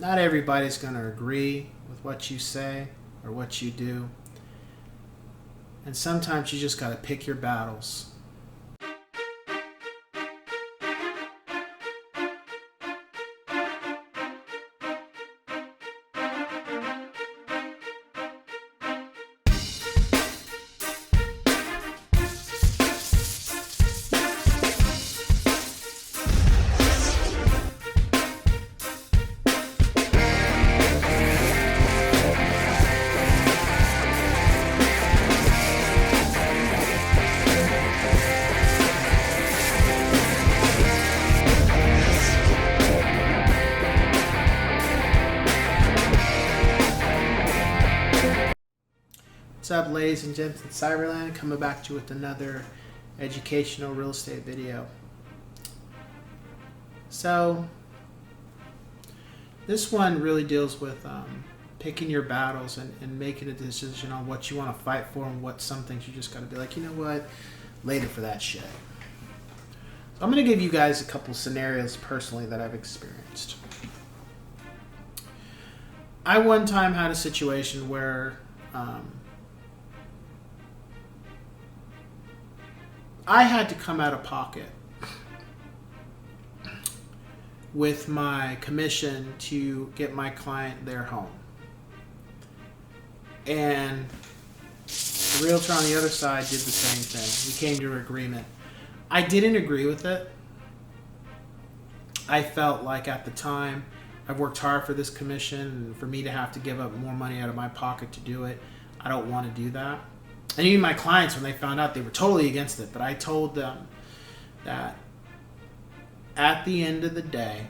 not everybody's going to agree with what you say or what you do. And sometimes you just got to pick your battles. What's up, ladies and gents in Cyberland? Coming back to you with another educational real estate video. So this one really deals with picking your battles and making a decision on what you want to fight for and what some things you just got to be like, you know what, later for that shit. So I'm going to give you guys a couple scenarios personally that I've experienced. I one time had a situation where I had to come out of pocket with my commission to get my client their home. And the realtor on the other side did the same thing. We came to an agreement. I didn't agree with it. I felt like at the time, I've worked hard for this commission, and for me to have to give up more money out of my pocket to do it, I don't want to do that. And even my clients, when they found out, they were totally against it. But I told them that at the end of the day,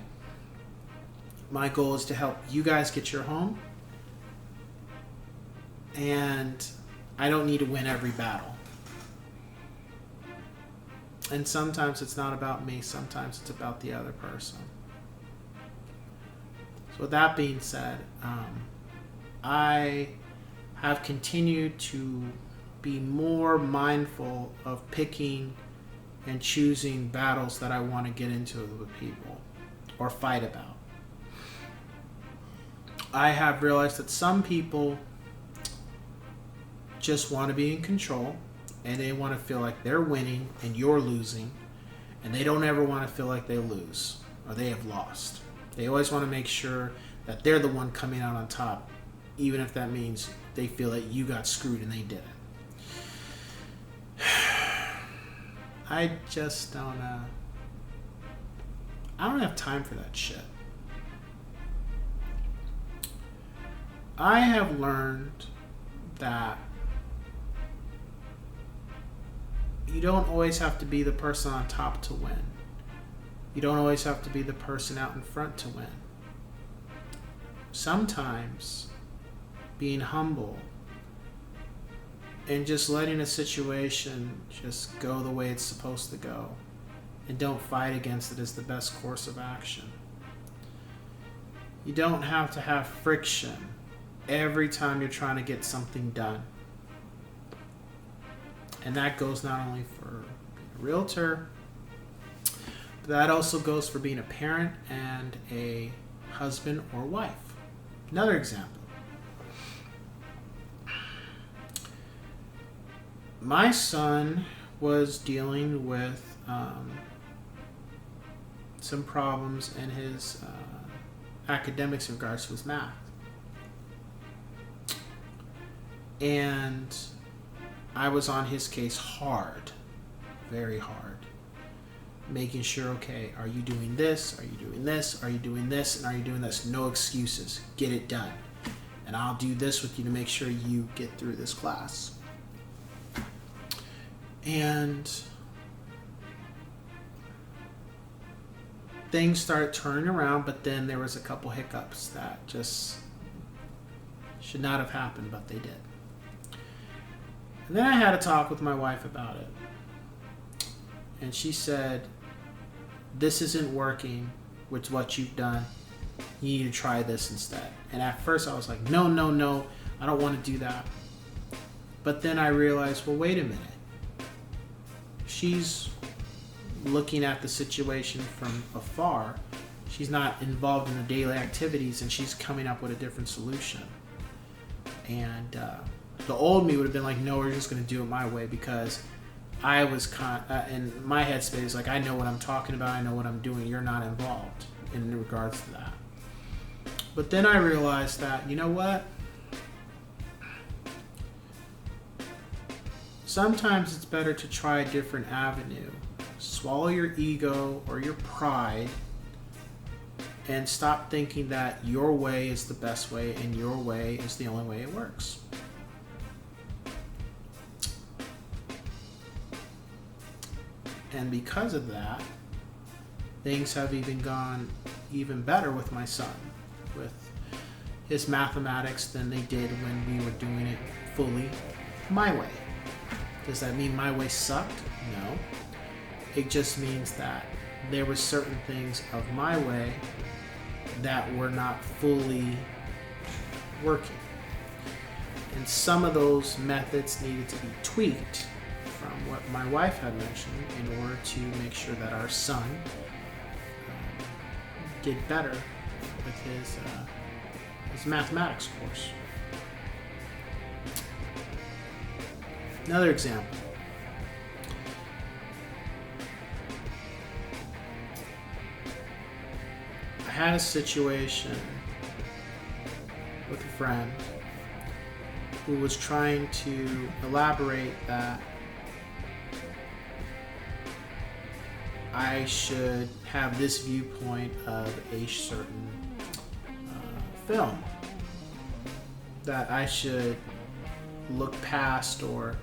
my goal is to help you guys get your home. And I don't need to win every battle. And sometimes it's not about me. Sometimes it's about the other person. So with that being said, I have continued to be more mindful of picking and choosing battles that I want to get into with people or fight about. I have realized that some people just want to be in control and they want to feel like they're winning and you're losing, and they don't ever want to feel like they lose or they have lost. They always want to make sure that they're the one coming out on top, even if that means they feel that you got screwed and they didn't. I just don't I don't have time for that shit. I have learned that you don't always have to be the person on top to win. You don't always have to be the person out in front to win. Sometimes being humble and just letting a situation just go the way it's supposed to go and don't fight against it is the best course of action. You don't have to have friction every time you're trying to get something done. And that goes not only for being a realtor, but that also goes for being a parent and a husband or wife. Another example. My son was dealing with some problems in his academics in regards to his math. And I was on his case hard, very hard, making sure, okay, are you doing this? Are you doing this? Are you doing this? And are you doing this? No excuses. Get it done. And I'll do this with you to make sure you get through this class. And things started turning around, but then there was a couple hiccups that just should not have happened, but they did. And then I had a talk with my wife about it. And she said, this isn't working with what you've done. You need to try this instead. And at first I was like, no, I don't want to do that. But then I realized, well, wait a minute. She's looking at the situation from afar. she's not involved in the daily activities, and she's coming up with a different solution. And the old me would have been like, no, we're just going to do it my way, because I was in my headspace, like, I know what I'm talking about, I know what I'm doing, you're not involved in regards to that. But then I realized that, you know what? Sometimes it's better to try a different avenue. Swallow your ego or your pride and stop thinking that your way is the best way and your way is the only way it works. And because of that, things have gone even better with my son, with his mathematics, than they did when we were doing it fully my way. Does that mean my way sucked? No. It just means that there were certain things of my way that were not fully working. And some of those methods needed to be tweaked from what my wife had mentioned in order to make sure that our son did better with his mathematics course. Another example. I had a situation with a friend who was trying to elaborate that I should have this viewpoint of a certain film, that I should look past or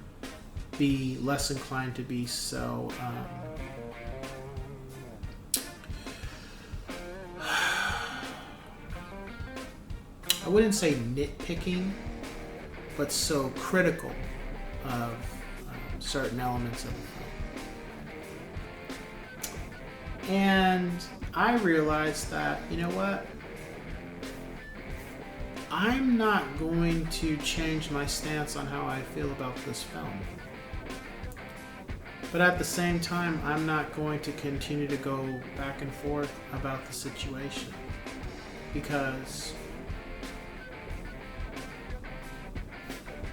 be less inclined to be so I wouldn't say nitpicking, but so critical of certain elements of the film. And I realized that, you know what? I'm not going to change my stance on how I feel about this film. But at the same time, I'm not going to continue to go back and forth about the situation. Because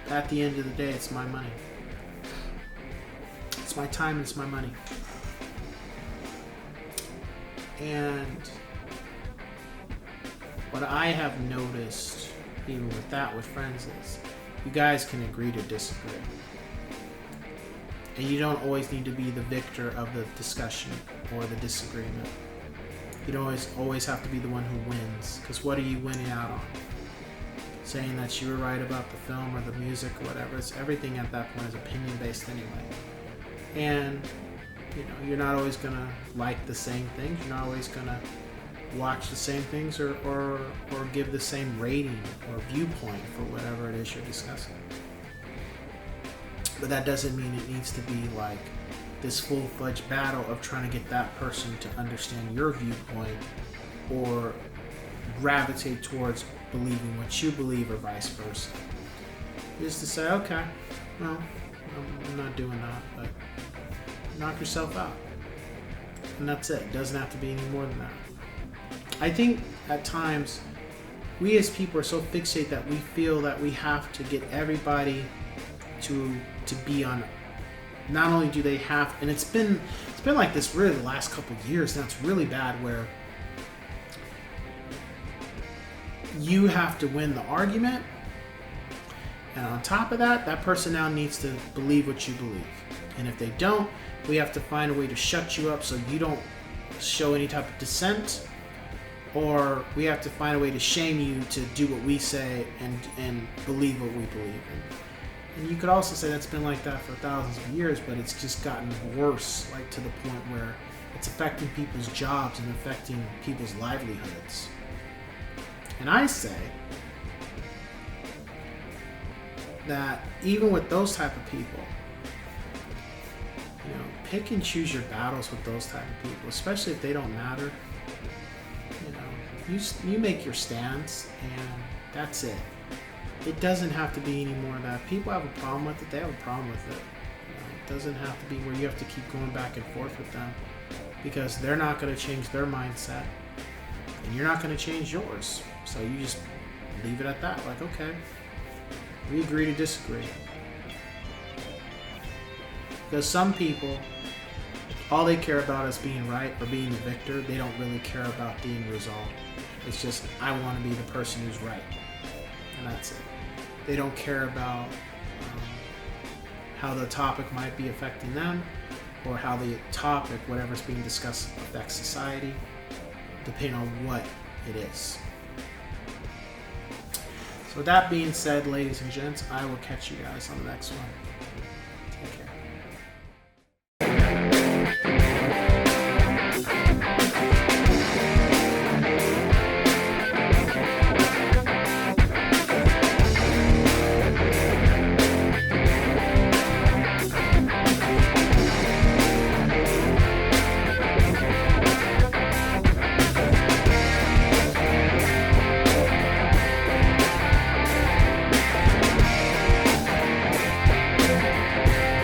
at the end of the day, it's my money. It's my time, it's my money. And what I have noticed, even with that, with friends, is you guys can agree to disagree. And you don't always need to be the victor of the discussion or the disagreement. You don't always have to be the one who wins, because what are you winning out on? Saying that you were right about the film or the music or whatever. It's everything at that point is opinion based anyway. And you know, you're not always gonna like the same things. You're not always gonna watch the same things or give the same rating or viewpoint for whatever it is you're discussing. But that doesn't mean it needs to be like this full-fledged battle of trying to get that person to understand your viewpoint or gravitate towards believing what you believe or vice versa. Just to say, okay, no, I'm not doing that, but knock yourself out. And that's it. It doesn't have to be any more than that. I think at times we as people are so fixated that we feel that we have to get everybody to be on. Not only do they have, and it's been like this really the last couple of years now. It's really bad where you have to win the argument, and on top of that, that person now needs to believe what you believe. And if they don't, we have to find a way to shut you up so you don't show any type of dissent, or we have to find a way to shame you to do what we say and believe what we believe. And you could also say that's been like that for thousands of years, but it's just gotten worse, like to the point where it's affecting people's jobs and affecting people's livelihoods. And I say that even with those type of people, you know, pick and choose your battles with those type of people, especially if they don't matter. You know, you make your stance, and that's it. It doesn't have to be any more of that. People have a problem with it, they have a problem with it. You know, it doesn't have to be where you have to keep going back and forth with them, because they're not going to change their mindset. And you're not going to change yours. So you just leave it at that. Like, okay, we agree to disagree. Because some people, all they care about is being right or being the victor. They don't really care about the end result. It's just, I want to be the person who's right. And that's it. They don't care about how the topic might be affecting them, or how the topic, whatever's being discussed, affects society, depending on what it is. So with that being said, ladies and gents, I will catch you guys on the next one.